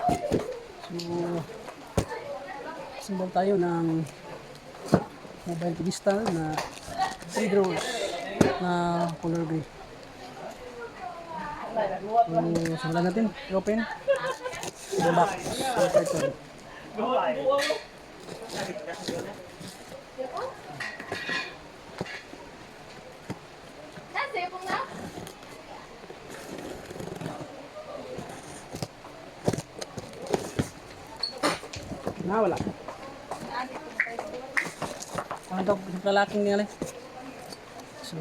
So, simbol tayo ng mobile pedestal na 3 drawers na color gray. So, simulan natin. I-open. Yung box. So, ito. Wala. Ang ito, lalaking nila. So,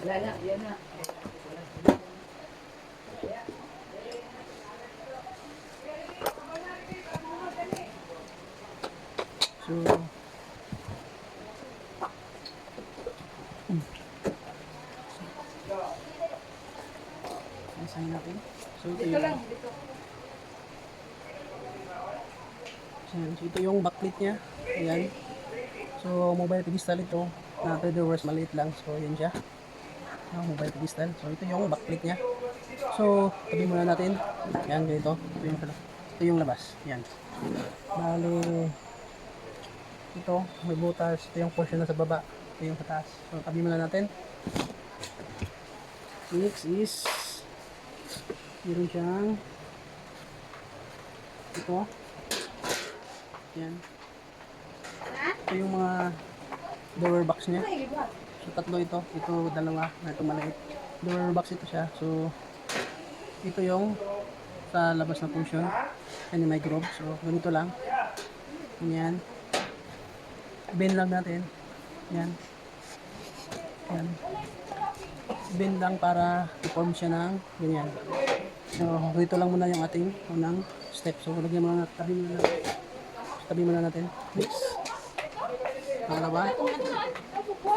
Wala na, yan na. So, isahin natin. So, ito yung, so, ito yung backlit niya. Ayan. So, mobile pedestal ito. Na 3 drawers, maliit lang. So, yan siya. Mobile pedestal. So, ito yung backlit niya. So, tabi muna natin. Yan, ganito. Ito yung labas. Yan. Bali, ito, may butas. Ito yung portion na sa baba. Ito yung sa taas. So, tabi muna natin. Next is, meron siyang ito. Yan. Ito yung mga drawer box niya. So, tatlo ito. Ito, dalawa. Ito maliit. Drawer box ito siya. So, ito yung sa labas na portion. Yan yung may groove. So, ganito lang. Yan. Bend lang natin. Yan. Yan. Bend lang para i-form siya ng ganyan. So, dito lang muna yung ating unang step. So, lagyan muna natin. Tabi muna natin. Next. Pangalawa.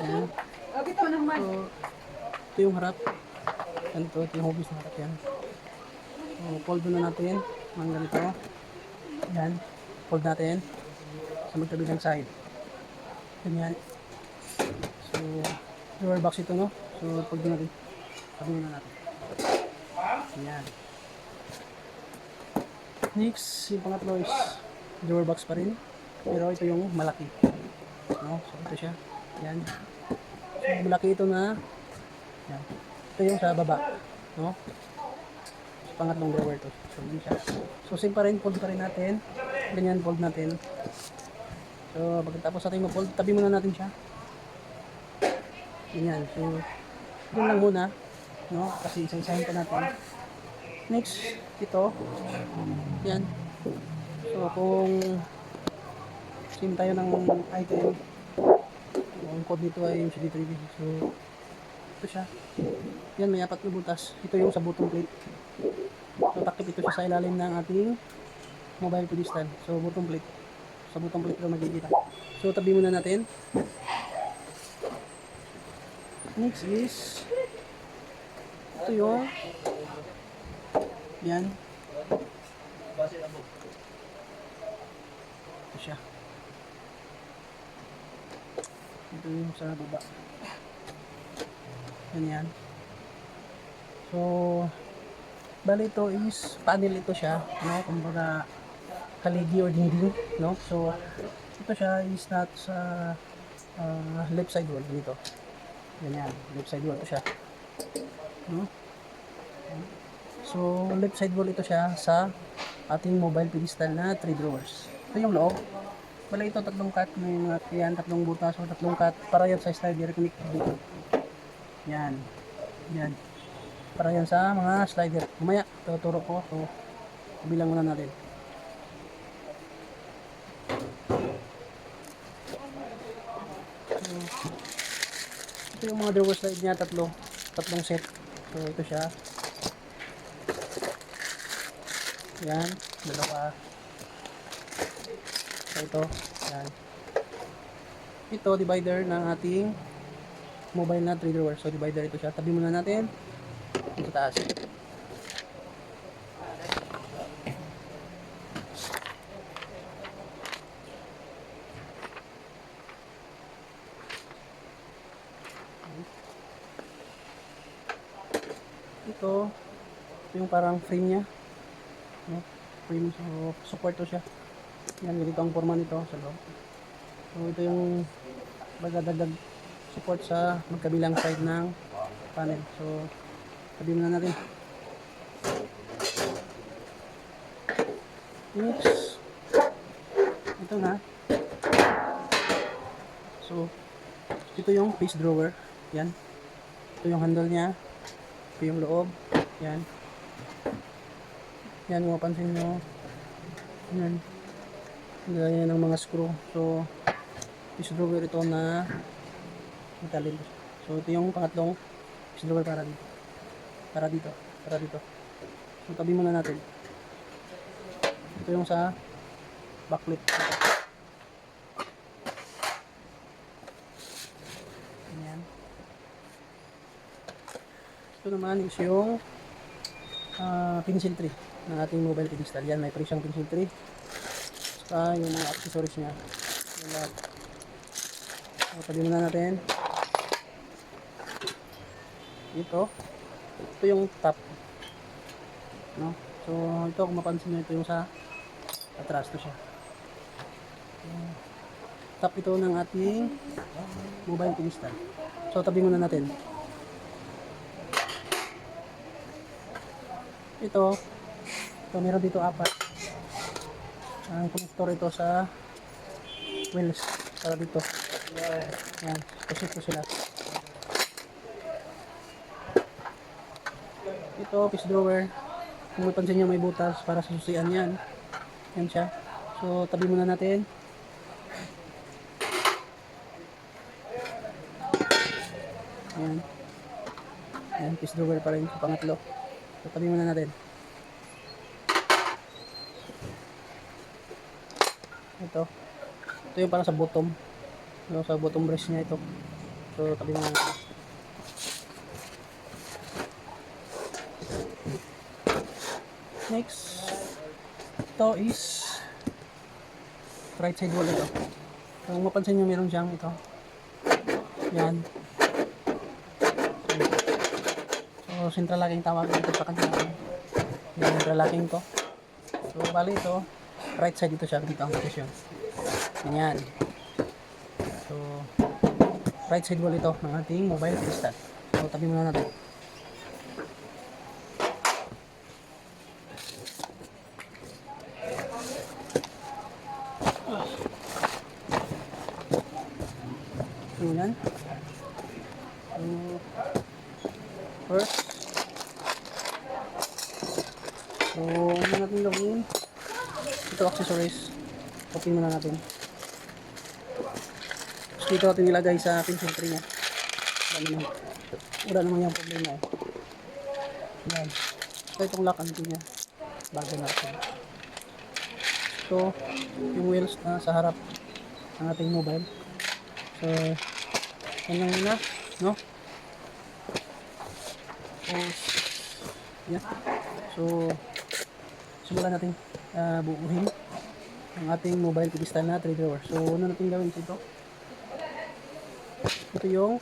Yan. So, ito yung harap. Ganito. Ito yung hobbies na harap yan. So, fold muna natin. Mga ganito. Yan. Fold natin. Sa magkabilang side. Ganyan. So, drawer box ito, no? So, fold natin. Tabi muna natin. Yan. Next, yung pangatlo is drawer box pa rin. Pero ito yung malaki. No? So, ito siya. Yan. So, malaki ito na. Yan. Ito yung sa baba. No? So, pangatlong drawer to. So, yun siya. So, same pa rin. Fold pa rin natin. Ganyan, fold natin. So, pagkatapos natin ma-fold, tabi muna natin siya. Ganyan. So, yun lang muna. No? Kasi isa-isahin pa natin. Next, ito. Yan. So, kung sim tayo ng item, ang code nito ay yung CD3B. So, ito siya. Yan, may 4 na butas. Ito yung sa bottom plate. So, takip ito siya sa ilalim ng ating mobile pedestal. So, bottom plate. Sa bottom plate ito magigita. So, tabi muna natin. Next is ito yung yan. Ito siya. Ito yung sa baba. Yan. So, bali ito is panel ito siya, no? Kumbaga haligi or dingding, no? So, ito siya is not sa left side wall dito. Ganyan, left side wall ito siya. No? So, left side wall ito siya sa ating mobile pedestal na 3 drawers. Ito yung loob. Bali ito tatlong cut, may mga yan, tatlong butas o tatlong cut para yan sa slider connect dito. Yan. Yan. Para yan sa mga slider. Mamaya, tuturo ko. So, bilang muna natin. So, ito yung mga drawer slide niya, tatlong set. So, ito siya. Yan, dalawa. So, ito. Yan. Ito, divider ng ating mobile na 3 drawer. So, divider ito siya. Tabi muna natin. Ito taas. ito yung parang frame niya. No? Frame, so support to siya. Yan, ganito ang forma nito sa loob. So ito yung magdadagdag support sa magkabilang side ng panel. So sabi muna natin. Next, ito na. So ito yung face drawer. Yan. Ito yung handle niya. Ito yung loob. Yan. Yan, kung mapansin nyo. Yan. Nilagyan ng mga screw. So, face drawer ito na metallic. So, ito yung pangatlong face drawer para dito. Para dito. Para dito. So, tabi muna natin. Ito yung sa backlit. Ayan. Ito naman is yung pencil tray ng ating mobile pedestal. Yan, may siyang pencil tray. Saka yung mga accessories niya. Yung lahat. So, tabi muna natin. Ito yung top. No? So, ito kung mapansin nyo, ito yung sa atras to siya. Top ito ng ating mobile pedestal. So, tabi muna natin. Ito meron dito 4. Ang connector ito sa wheels para dito. Yan, pusip ko sila. Ito, face drawer. Kung mapansin nyo, may butas para sa susian yan. Yan siya. So, tabi muna natin. Yan. Yan, face drawer pa rin sa pangatlo. So, tabi muna natin. Ito yung para sa bottom. No, sa bottom brace niya ito. So, tabi muna natin. Next, ito is right side wall ito. So, kung mapansin nyo, meron siyang ito. Yan. So, central locking tawag dito sa kanya. Yan, central locking to. So, bali ito, right side dito siya, dito ang posisyon. Yan. So, right side wall ito ng ating mobile pedestal. So, tabi muna natin. So, yan. So, first, so, ano natin gawin? Ito accessories. Open muna natin. So, dito natin nilagay sa pencil tray niya. Wala naman yung problema eh. Yan. So, itong lock and key niya. Bago natin. So, yung wheels na sa harap ng ating mobile. So, yan lang muna. No? Yeah. So, simulan natin buuhin ang ating mobile pedestal na 3 drawer. So, ano natin gawin dito? Ito yung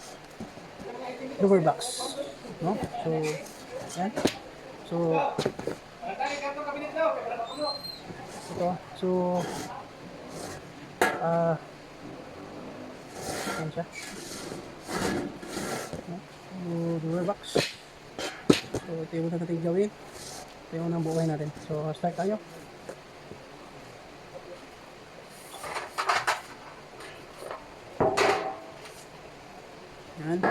drawer box. No? So, yan. So, ito. So, yan siya. No? So, drawer box. So, ito yung muna natin gawin. Ito yung unang buuhin natin. So, start tayo. Yan.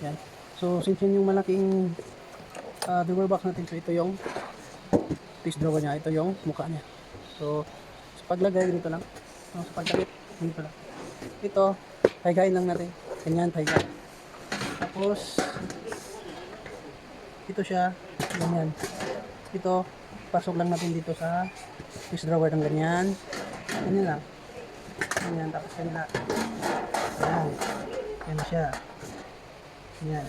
Yan. So, since yun yung malaking drawer box natin, so ito yung face drawer niya, ito yung mukha niya. So, sa paglagay, dito lang. So, sa pagkabit, dito lang. Ito, higain lang natin. Ganyan, higain. Tapos, ito siya, ganyan. Ito, pasok lang natin dito sa face drawer ng ganyan. Ganyan lang. Ganyan, tapos ganyan. Ayan. Yan siya. Yan.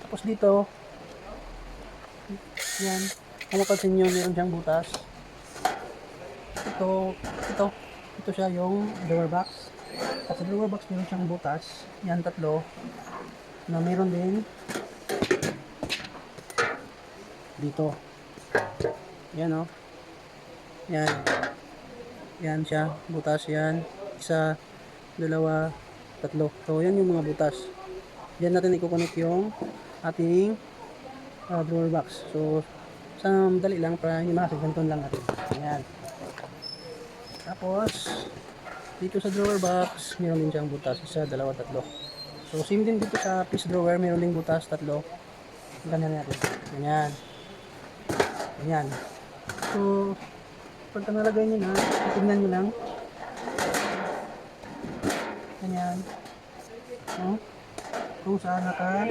Tapos dito, yan. Kung mapansin nyo, meron siyang butas. Ito siya yung drawer box. At sa drawer box meron siyang butas. Yan, tatlo. Na meron din dito. Yan, oh. Yan. Yan siya. Butas yan. Isa, dalawa, tatlo. So, yan yung mga butas. Diyan natin i-connect yung ating drawer box. So, sa madali lang para hindi makasig, ganito lang natin. Ayan. Tapos, dito sa drawer box, meron din siyang butas. Isa, dalawa, tatlo. So, same din dito sa piece drawer, meron din butas, tatlo. Ganyan natin. Ganyan. Ganyan. So, pagka nalagay nyo na, tignan nyo lang. Ganyan. No? Kung saan naka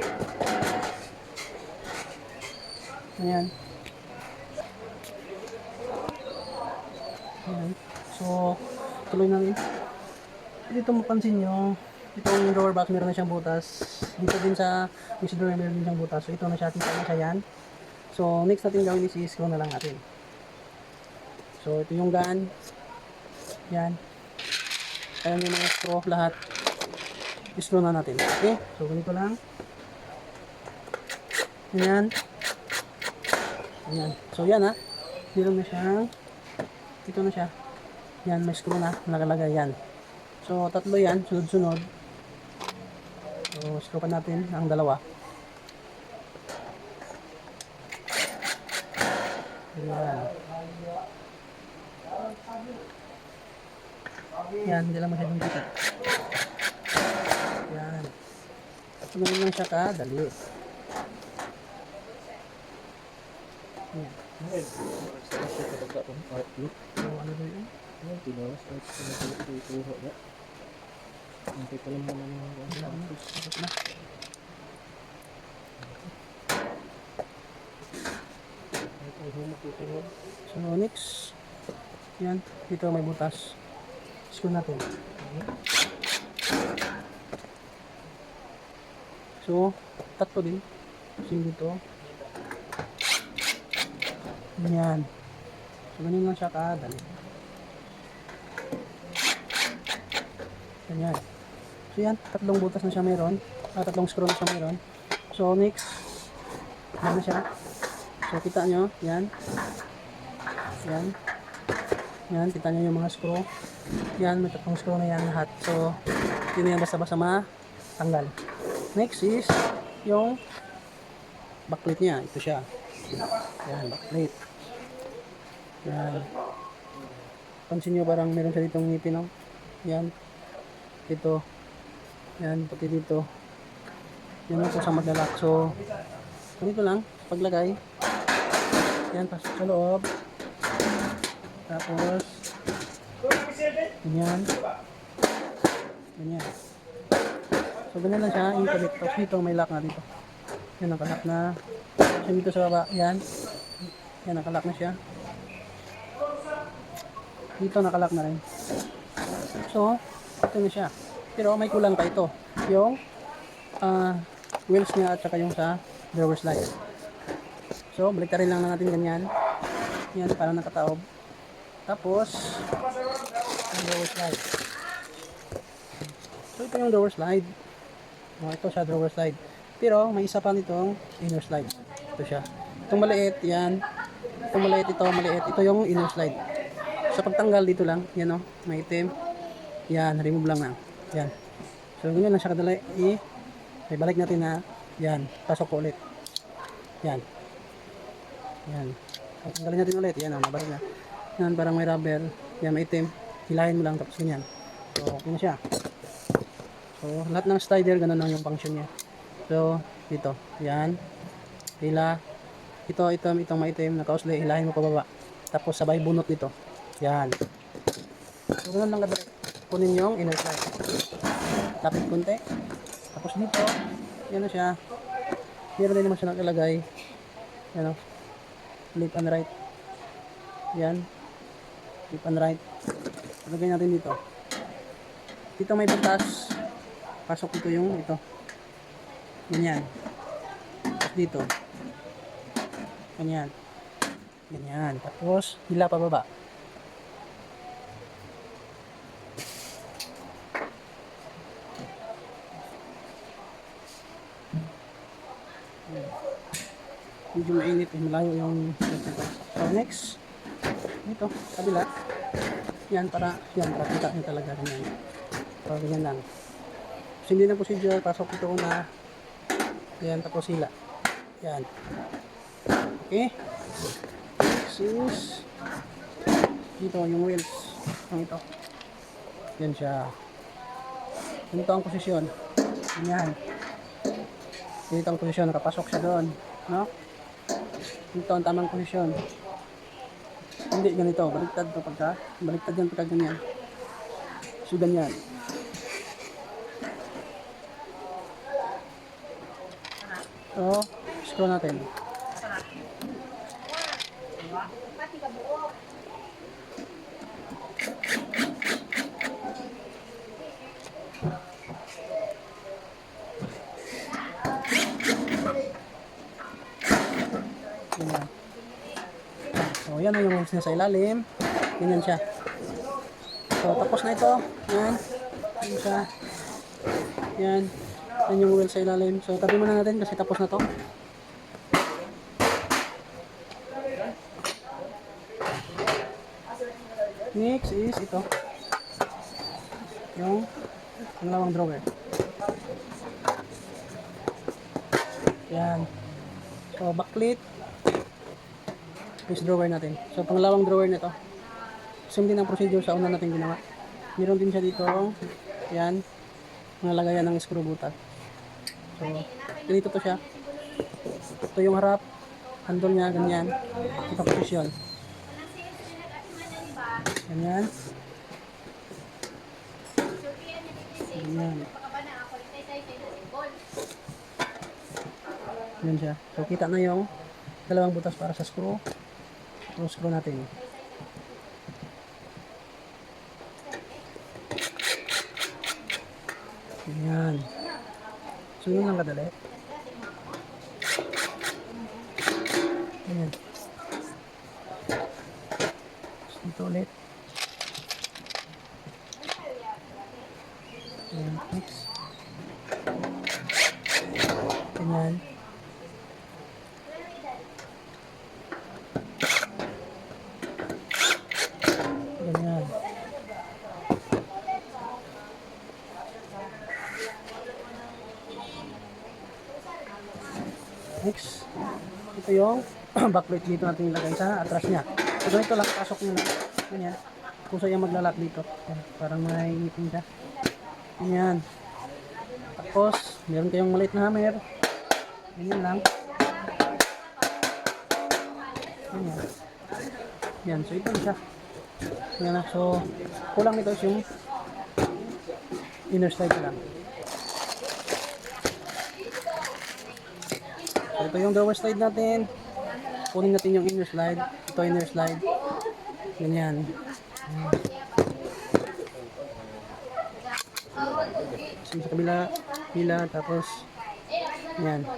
ayan. Ayan. So, tuloy na rin. Dito mapansin nyo, itong drawer box meron na siyang butas. Dito din sa piece drawer meron din siyang butas. So, ito na siya. Kita na siya yan. So, next natin gawin is i-screw na lang natin. So, ito yung gun. Yan. Ayan yung mga screw lahat. I-screw na natin. Okay? So, ganito lang. Ayan. Ayan. So, yan ha. Meron na siyang ito na siya. Yan, may screw na. Nakalagay yan. So, tatlo yan. Sunod-sunod. So, screw pa natin ang dalawa. Ayan. Yan, hindi lang masyadong kita. Yan. So, ganun lang siya kadali. Yan. So, ano ba yun? Tapos na. So, next. Yan. Dito may butas. Screw natin. So, tatlo din. Same dito. Yan. So, ganyan lang siya kadali. Ganyan. So, yan. Tatlong butas na siya meron. Tatlong screw na siya meron. So, next. Yan na siya. So, kita nyo. Yan. Yan. Yan. Kita nyo yung mga screw. Yan. May tatlong screw na yan lahat. So, yun yan basta-basta matanggal. Next is yung backplate niya. Ito siya. Yan. Backplate. Yan. Pansin nyo parang meron siya ditong ngipin, no? Yan. Ito. Yan. Pati dito. Yan ako sa maglalak. So, ganito lang. Paglagay. Yan. Pasok sa loob. Tapos, ganyan. Ganyan. So, ganyan lang siya. Inconnect. Tapos dito may lock na dito. Yan. Nakalock na. So, dito sa baba. Yan. Yan. Nakalock na siya. Dito nakalock na rin. So, ito na siya. Pero may kulang pa ito. Yung wheels niya at saka yung sa drawer slide. So, baliktarin lang natin ganyan. Yan, para nakataob. Tapos, yung drawer slide. So, ito yung drawer slide. Ito siya, drawer slide. Pero, may isa pa nitong inner slide. Ito siya. Itong maliit, yan. Itong maliit, ito, maliit. Ito yung inner slide. So, pagtanggal dito lang, yan o, may itim. Yan, remove lang na. Yan. So, ganyan lang siya kadali. Ibalik natin na, yan, pasok ko ulit. Yan. Yan. So, tanggalin natin ulit. Yan o, nabalik na. Yan, parang may rubber. Yan, may itim. Hilahin mo lang, tapos ganyan. So, okay na siya. So, lahat ng slider, ganun lang yung function niya. So, dito. Yan. Hila. Itong maitim, naka-usli, hilahin mo pababa. Tapos, sabay bunot dito. Yan. So, ganun lang kadali. Kunin yung inner slide. Tapit konti. Tapos dito, yan na siya. Meron din naman siya nakalagay. Yan o. Left and right. Yan. Left and right. Lagay natin dito. Dito may butas. Pasok dito yung ito. Ganyan. Tapos dito. Ganyan. Ganyan. Tapos, hila pa baba. medyo mainit eh, malayo yung ito. So next, ito, kabila. Yan para kita nyo talaga ganyan. So ganyan lang. So hindi na procedure, pasok ito una. Yan, tapos hila. Yan. Okay. Sis. Dito yung wheels. Yung ito. Yan siya. Ganito ang posisyon. Ganyan. Ganito ang posisyon. Nakapasok siya doon. No? Ganito ang tamang posisyon. Hindi ganito. Baliktad to pagka. Baliktad yan pagka ganyan. So ganyan. So, screw natin. Ganyan. So, yan na yung wheels niya sa ilalim. Ganyan siya. So, tapos na ito. Yan. Yan siya. Yan. Yan yung wheel sa ilalim. So, tabi muna natin kasi tapos na to. Next is ito. Yung pangalawang drawer. Yan. So, backlit. This drawer natin. So, pangalawang drawer nito. Same din ang procedure sa una natin ginawa. Meron din siya dito. Yan. Mga lagayan ng screw butat. So, ganito to siya. Ito yung harap. Handle niya, ganyan. Ito posisyon. Ganyan. Ganyan. Ganyan siya. So, kita na yung dalawang butas para sa screw. So, screw natin. Ganyan. So, yun lang kadali. Ganyan. So, dito ulit. Ganyan. Next. Ganyan. Ganyan. Next, ito yung backplate dito natin ilagay sa atras niya. So ganito lang, pasok nyo lang. Ganyan. Kung sa'yo maglalak dito. Yan, parang may ngipin siya. Ganyan. Tapos, meron kayong maliit na hammer. Ganyan lang. Ganyan. Yan, so ito siya. Yan na, so kulang nito is yung inner slide lang. So ito yung drawer slide natin. Kunin natin yung inner slide. Ito inner slide. Ganyan. So sa kabila, hila, tapos yan.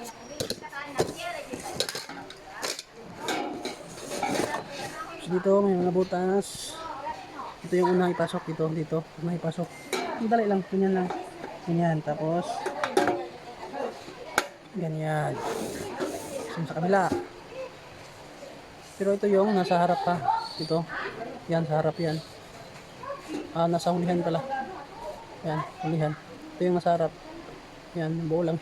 So dito may mga butas. Ito yung unang ipasok dito. Unang ipasok. Dali lang, ganyan lang. Ganyan, tapos ganyan. So, sa kabila. Pero ito yung nasa harap pa. Ito. Yan, sa harap yan. Nasa hulihan pala. Yan, hulihan. Ito yung nasa harap. Yan, buo lang.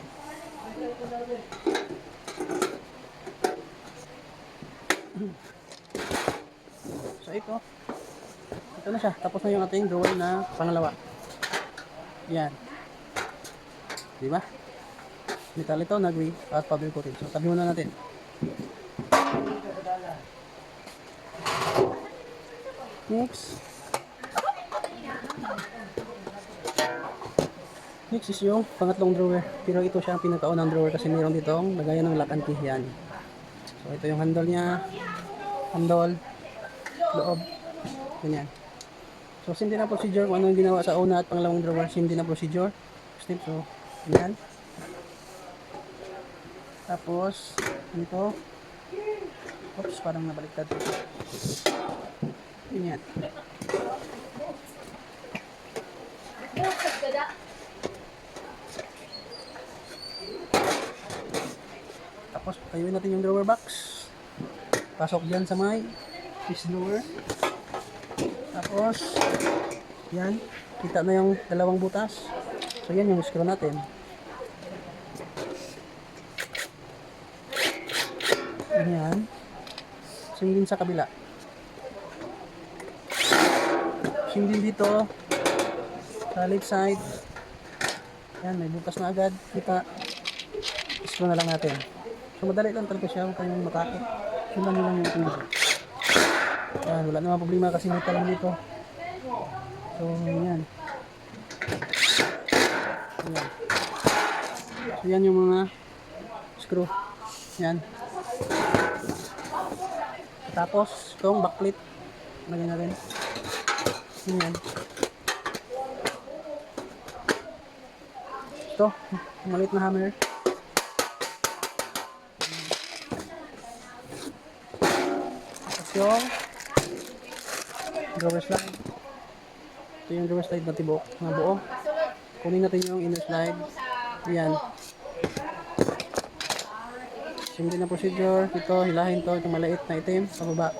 So, ito. Ito na siya. Tapos na yung ating drawer na pangalawa. Yan. Diba? Metal ito, nagwi at powder coated. So, tabi muna natin. Next. Next is yung pangatlong drawer. Pero ito siya ang pinakaunang drawer kasi mayroon ditong lagayan ng lock and key. Yan. So, ito yung handle niya. Handle. Loob. Ganyan. So, same din ang procedure kung ano yung ginawa sa una at pangalawang drawer. Same din ang procedure. Step. So, ganyan. Tapos, ito. Oops, parang nabaliktad. Ganyan. Tapos, tayuin natin yung drawer box. Pasok dyan sa may fish drawer. Tapos, yan. Kita na yung dalawang butas. So, yan yung screw natin. Yan. Same din sa kabila. Same din dito. Sa left side. Yan, may butas na agad. Kita. Screw na lang natin. So, madali lang talaga siya. Huwag kayong matakot. Sunan nyo lang yung tingin. Yan, wala naman problema kasi may talang dito. So, yan. Yan. So, yan yung mga screw. Yan. Tapos, itong backplate. Lagyan natin. Yan. Ito, maliit na hammer. Tapos yung drawer slide. Ito yung drawer slide na tibok, na buo. Kunin natin yung inner slide. Ayan. Same din na procedure. Ito, hilahin to. Itong maliit na itim sa baba.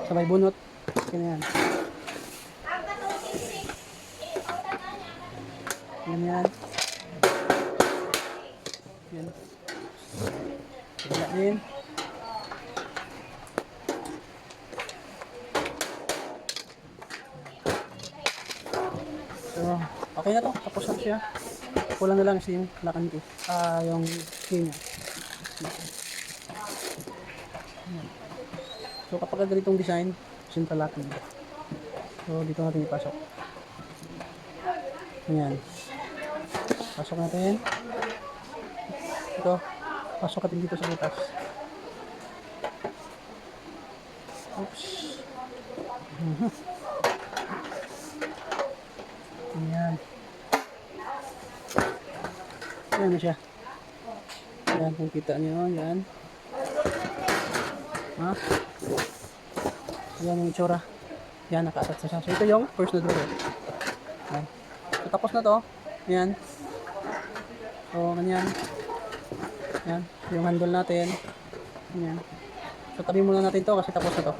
Sabay bunot. Ganyan. Ganyan. Yan. Hila din. So, okay na to. Tapos na siya. Kulang na lang kasi yung lakan ko. Yung key niya. So, kapag ganitong design, central locking. So, dito natin ipasok. Ayan. Pasok natin. Ito. Pasok natin dito sa butas. Oops. Ayan. Ayan na siya. Ayan, kung kita nyo. Ayan. Ha? Ayan yung itsura. Ayan, naka-attach na siya. So, ito yung first na drawer. Ayan. So, tapos na to. Ayan. So, ganyan. Ayan. Yung handle natin. Ayan. So, tabi muna natin to kasi tapos na to.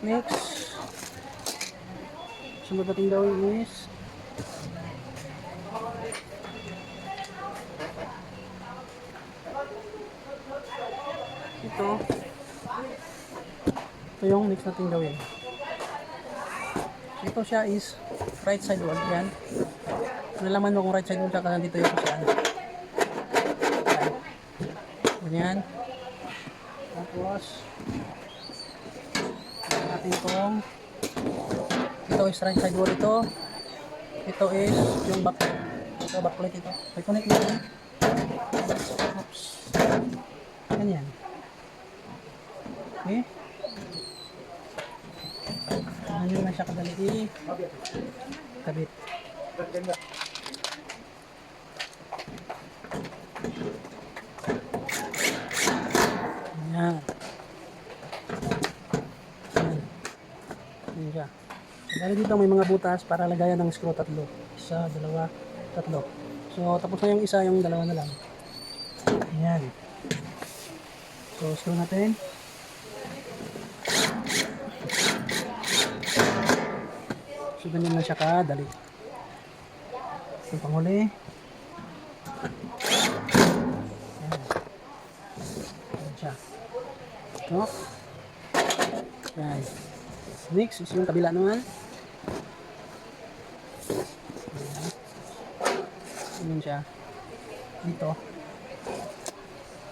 Next. Sunod natin gawin is ito yung next natin gawin. So, ito siya is right side wall. Yan. Nalaman mo kung right side wall ka dito yung kasi ano. Ganyan. Tapos natin itong ito is right side wall ito. Ito is yung backplate. Ito backplate ito. I-connect natin. Oops. Ganyan. Okay. Ano na siya kadali i-kabit. Ayan. Ayan. Ayan siya. Dahil dito may mga butas para lagayan ng screw tatlo. Isa, dalawa, tatlo. So, tapos na yung isa, yung dalawa na lang. Ayan. So, screw natin. So, ganyan na siya kadali. So, panghuli. Ayan. Ayan siya. So, ayan. Next is yung kabila naman. Ayan. Ayan siya. Dito.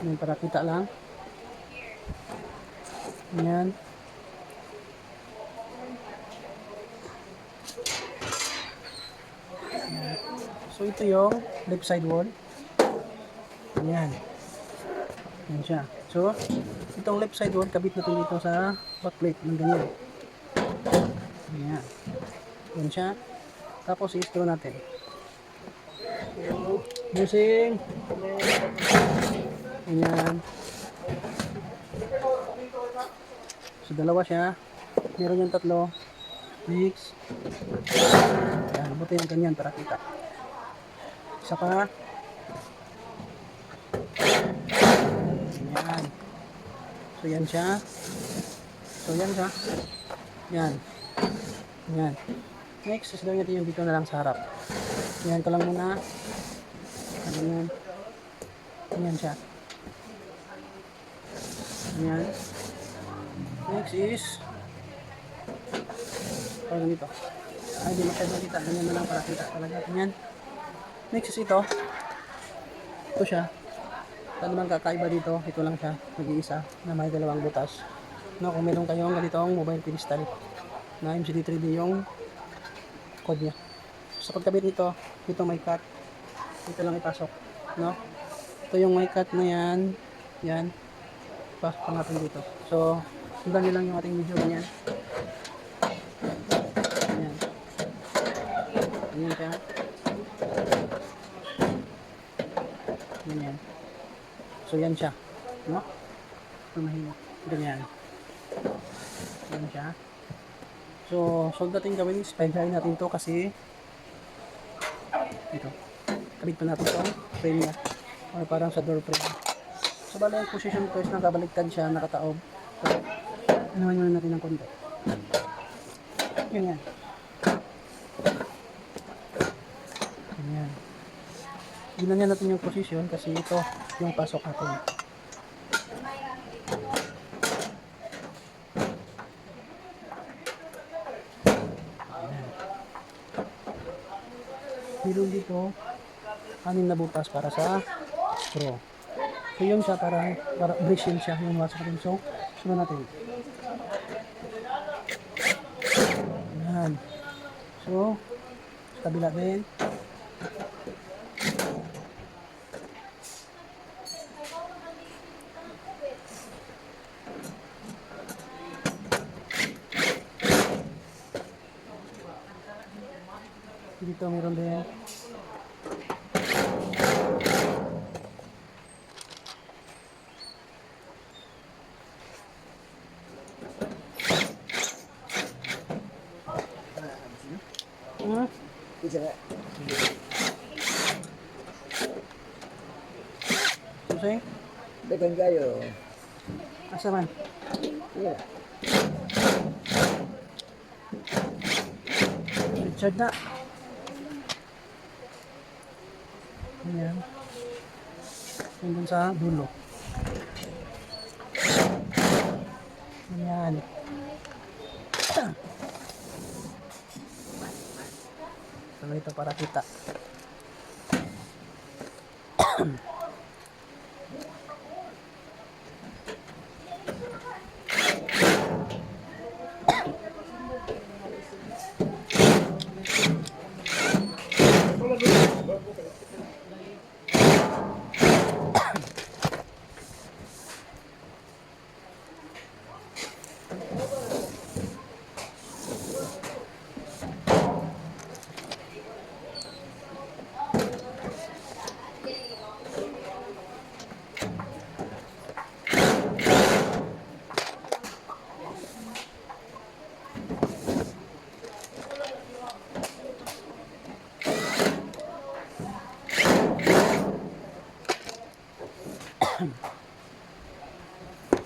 Ayan, para kita lang. Ayan. So, ito yung left side wall. Ayan. Ayan siya. So, itong left side wall, kabit natin dito sa backplate ng ganyan. Ayan. Ayan siya. Tapos, i-screw natin. Using. Ayan. So, dalawa siya. Meron yung tatlo. Mix. Ayan, buti yung ganyan para kita. Isa pa. So, yan siya. So, yan siya. Yan. Yan. Next, is gawin natin yung dito na lang sa harap. Yan ko lang muna. Yan. Yan siya. Yan. Next is ganito. Ay, di masyadong kita. Ganyan na lang para kita talaga. Ganyan. Next is ito. Ito siya. Ito naman kakaiba dito. Ito lang siya. Nag-iisa na may dalawang butas. No, kung meron kayong ganitong mobile pedestal na MCD3D yung code niya. Sa pagkabit nito, ito may cut. Ito lang ipasok. No? Ito yung may cut na yan. Yan. Pasok natin dito. So, sundan nyo lang yung ating video ganyan. Ayan. Ganyan siya. Ganyan. So, yan siya. No? Ito mahina. Ganyan. Yan siya. So, natin gawin is pahigain natin to kasi ito. Kabit pa natin itong frame niya. Or parang sa door frame. So, bali ang position ko is nakabaliktad siya, nakataob. So, naman muna natin ng konti. Yan yan. Yan. Ginanyan natin yung position kasi ito yung pasok natin. Meron dito 6 na butas para sa screw. So yun siya para brace yun siya yung masok natin. So sunod natin. Yan. So sa kabila din. Dito meron din. Susing? Dagan kayo. Asa man? Yeah. Richard na. Ayan. Nandun sa dulo. Ayan. So ito para kita.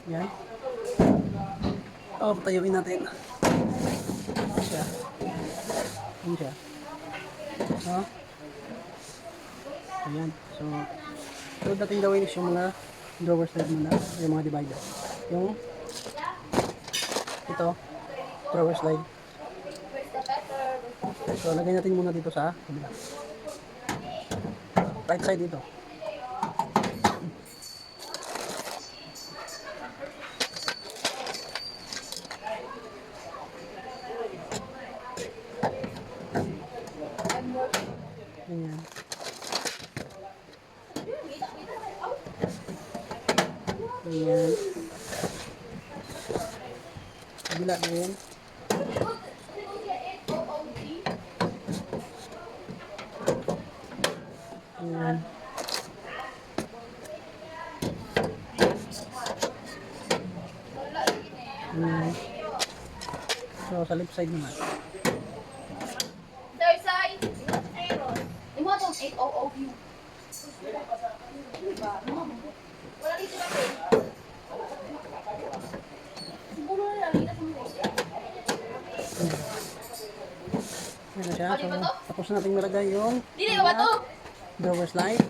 Yan. Oh, patayuin natin. Yan siya. Yan siya. Oh. Ayan. So, sunod natin gawin is yung mga drawer slide muna. Yung mga divider. Yung ito, drawer slide. So, lagay natin muna dito sa kabila. Right side dito. Ganyan. Ganyan. Kabila din. Ganyan. Ganyan. So, sa left side naman. Third side. Imo atong 800 view. Wala dito na. na siya. So, tapos na natin malagay yung Dili ba to? drawer slide.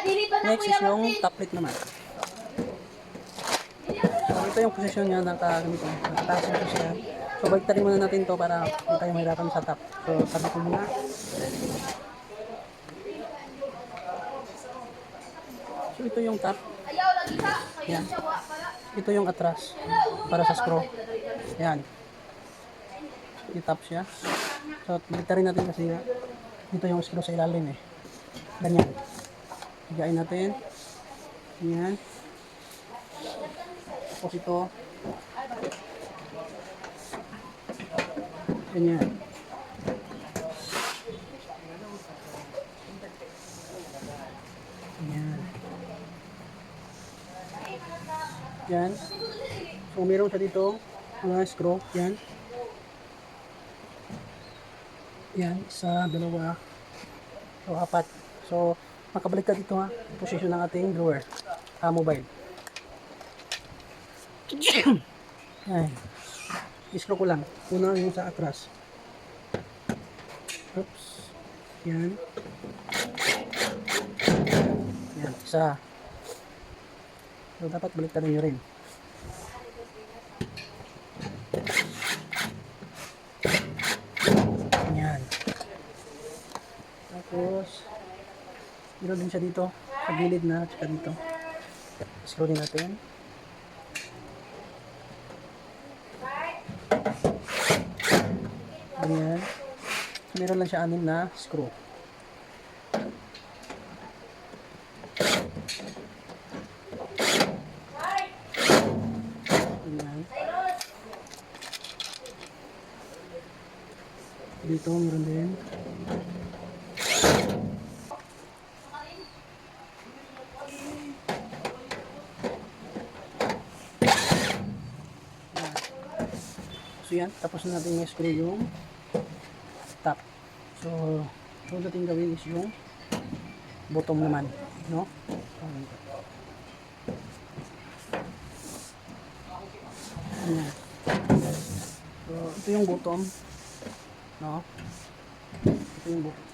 Dili pa na Next is yung top plate naman. So, ito yung posisyon niya nakaganito. Nakataas ito siya. So, baliktarin muna natin to para hindi tayo mahirapan sa top. So, sabi ko muna. So, ito yung top. Ayaw lagi ka. Yan. Ito yung atras para sa screw. Yan. I-top siya. So, baliktarin natin kasi nga dito yung screw sa ilalim eh. Ganyan. Higain natin. Yan. Tapos ito. Ganyan. Yan. Yan. So, meron siya dito mga screw. Yan. Yan. Isa, dalawa. So, apat. So, makabaliktad ito ha. Position ng ating drawer. Mobile. Yan. I-screw ko lang. Una yung sa atras. Oops. Yan. Yan. Isa. So, dapat baliktarin nyo rin. Yan. Tapos, meron din siya dito. Sa gilid na, tsaka dito. Screw din natin. Ganyan. Meron lang siya 6 na screw. Ganyan. Dito meron din. So yan, tapos na natin i-screw yung top. So, natin gawin is yung bottom naman, no? Ayan. So, ito yung bottom, no? Ito yung bottom.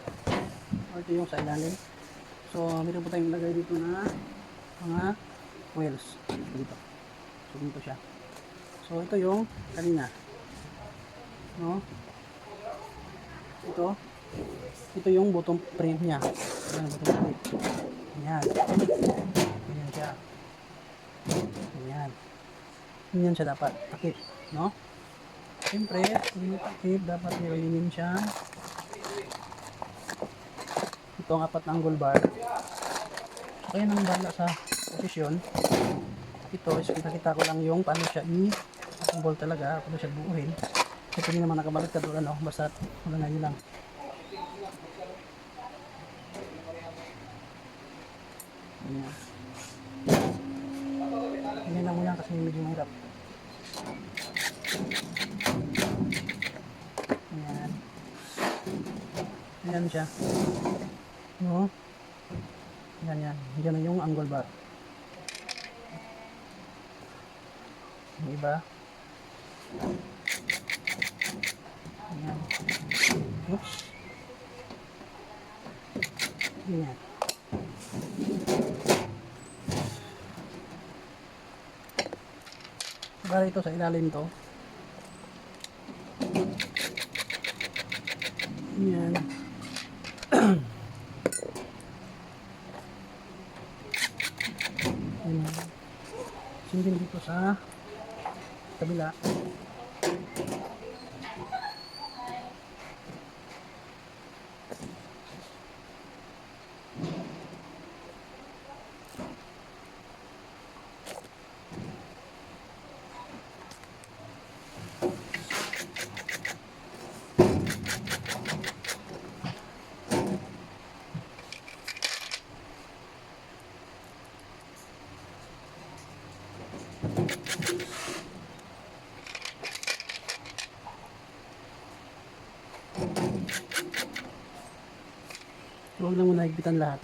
Ito yung sa ilalim. So, meron po tayong lagay dito na mga wheels. Dito. So, dito siya. So, ito yung kanina. No? Ito yung bottom frame niya. Ayan, bottom frame. Ayan. Ayan siya. Ayan. Ayan siya dapat. Takip. No? Siyempre, kung may takip, dapat nilinin siya. Ito ang 4 na angle bar. So, kaya nang bala sa posisyon. Ito is kita ko lang yung paano siya i-assemble talaga, paano siya buuhin. Ito din naman nakabalik ka doon, ano, basta wala na yun lang. Ayan. Ayan lang muna kasi medyo mahirap. Ayan. Ayan siya. No? Ayan yan. Ayan na yung angle bar. Yung iba. Ayan. Oops. Ayan. Para ito sa ilalim to. Ayan. Ayan. Sundin dito sa kabila. Huwag lang muna higpitan lahat.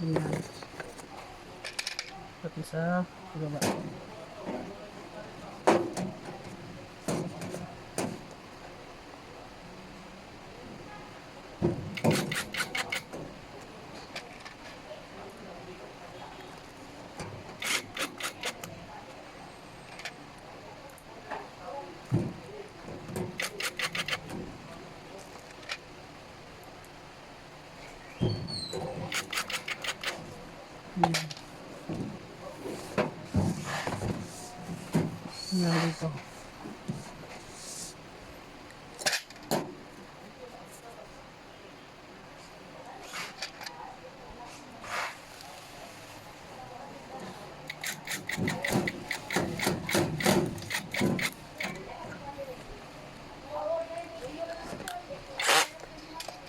Ayan. Pati sa baba. Yan dito.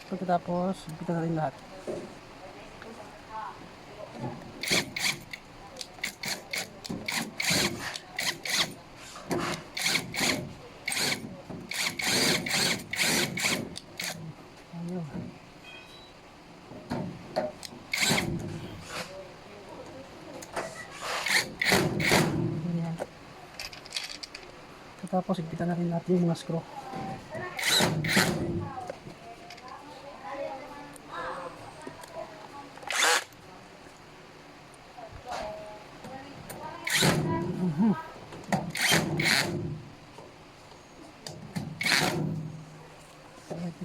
Pagkatapos, ipita na rin lahat. Ayun. Ganyan. Pagkatapos, ipita na rin lahat yung mga screw.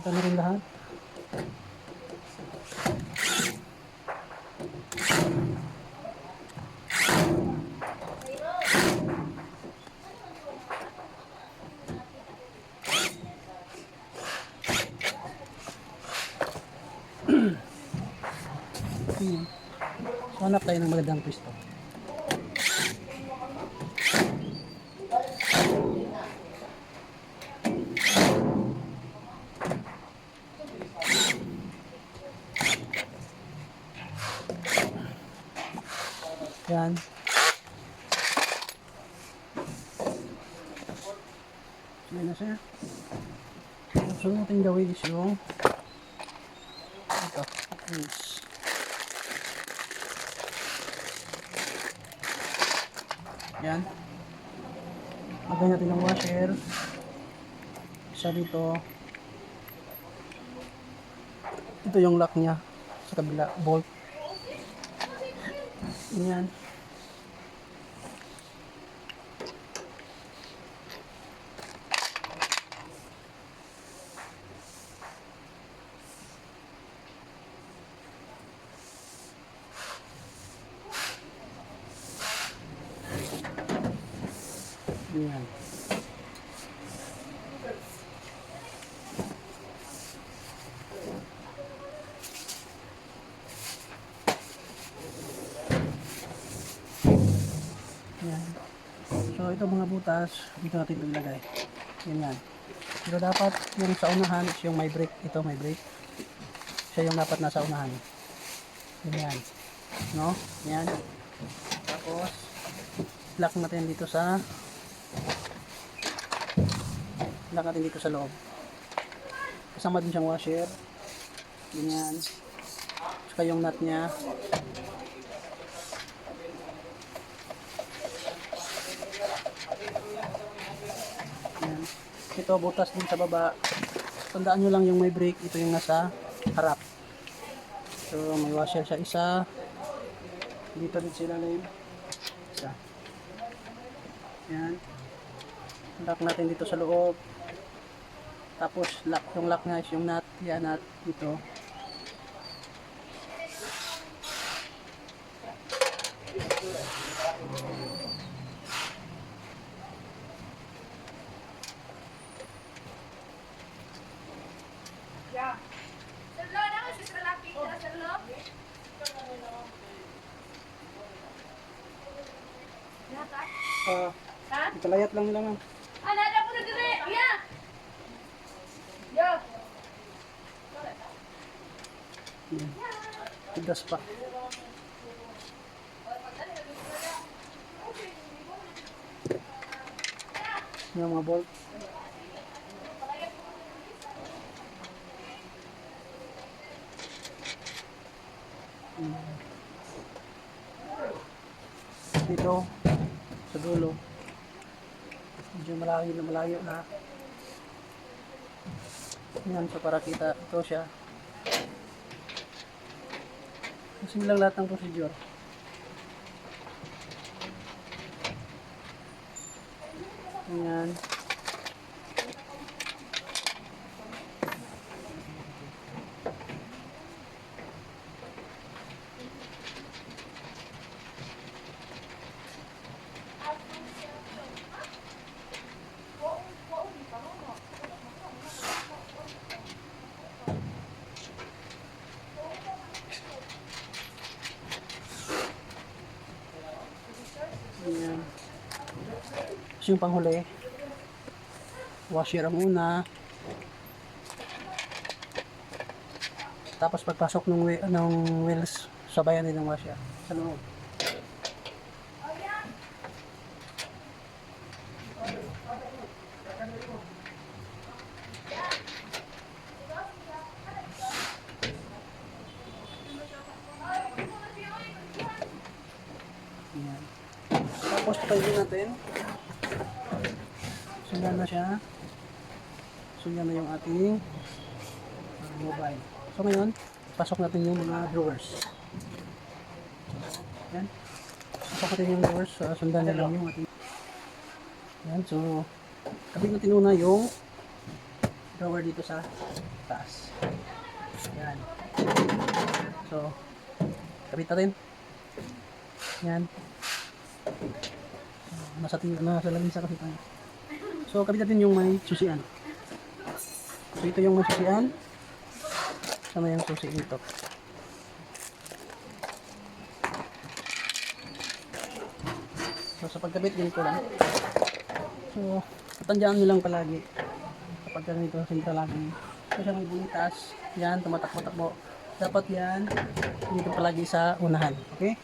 Kita na rin lahat. So, hanap tayo ng magandang pwesto. Yan. Yan na siya. Ang sunod natin gawin is yung ito. Yan. Lagay natin ng washer. Isa dito. Ito yung lock niya sa kabila. Bolt. Yan. Yan. Yan. So ito mga butas, dito natin ito ilagay. Ganyan. Pero dapat yung sa unahan is yung may brake. Ito may brake. Siya yung dapat nasa unahan. Ganyan. No? Yan. Tapos lock natin dito sa loob. Kasama din siyang washer. Ganyan. Saka yung nut niya. Yan. Ito butas din sa baba. Tandaan nyo lang yung may brake. Ito yung nasa harap. So may washer siya isa. Dito din sila na yun. Isa. Yan. Lock natin dito sa loob. Tapos yung lock nga is yung nut. Yan nut dito. Ikalayat lang nila ma'am. Ada po na dire. Ya. Yo. Tigas pa. Yung mga bolt. Dito sa dulo. Medyo malayo na. Yan, so para kita ito siya. Kasi lang lahat ng procedure. Yan. Yan. Tapos yung panghuli, washer ang una. Tapos pagpasok ng wheels, sabayan din ng washer sa loob. Yan. Tapos pwede natin. Sundan na siya. Sundan na yung ating mobile. So ngayon, pasok natin yung mga drawers. Yan. Pasok natin yung drawers. Sundan na lang yung ating. Yan. So, kapit natin una yung drawer dito sa taas. Yan. So, kapit natin. Yan. Nasa lamisa kasi tayo. So, kapit natin yung may susian. So, ito yung may susian. Sama yung susi dito. So, sa pagkabit, ganito lang. So, tatandaan nyo lang palagi. Kapag ganito, sinta lagi. So, siya may bulitas. Yan, tumatakbo-takbo. Dapat yan, dito palagi sa unahan. Okay?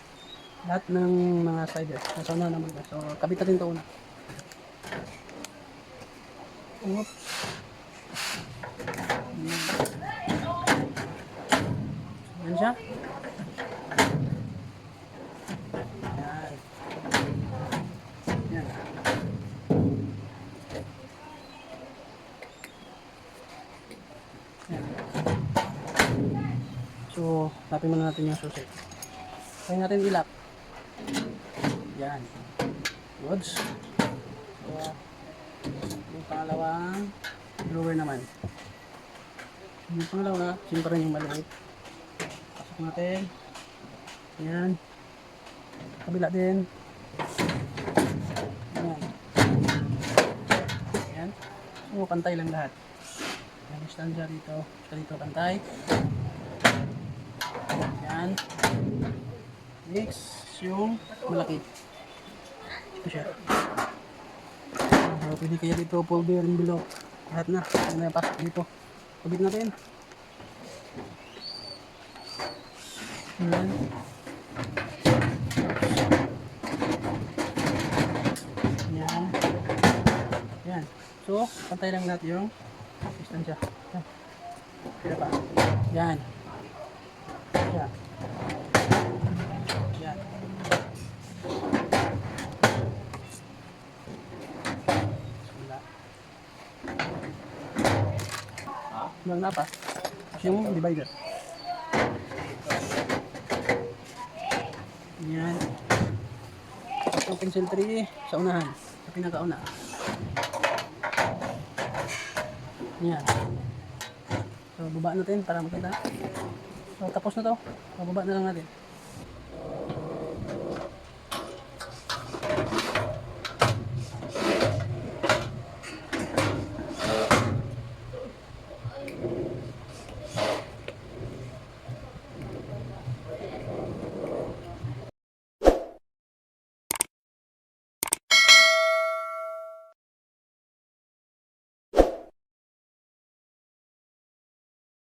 Lahat ng mga slider. Nasa unahan naman. So, kabit natin ito una. Oops. Yan siya. Yan. Yan. Yan. So, tapin muna natin yung susi. Kaya natin ilap. Yan. Goods. So, yung pangalawang drawer naman. Yung pangalawa, siyempre yung maliit. Pasok natin. Yan. Kabila din. Yan. Yan. So, pantay lang lahat. Yan, stand dyan dito. Dito pantay. Yan. Next, yung malaki. Ito siya. So, pwede kaya dito, full bearing below. Lahat na. Ano na pasok dito. Kabit natin. Yan. Yan. Yan. So, pantay lang natin yung distansya. Yan. Kaya pa. Yan. Yan. Yan. Wala. Walang napa. Yung divider. Yan. Yung pencil tree sa unahan. Sa pinakauna. Yan. So, baba natin para makita. So, tapos na to. Bababa na lang natin.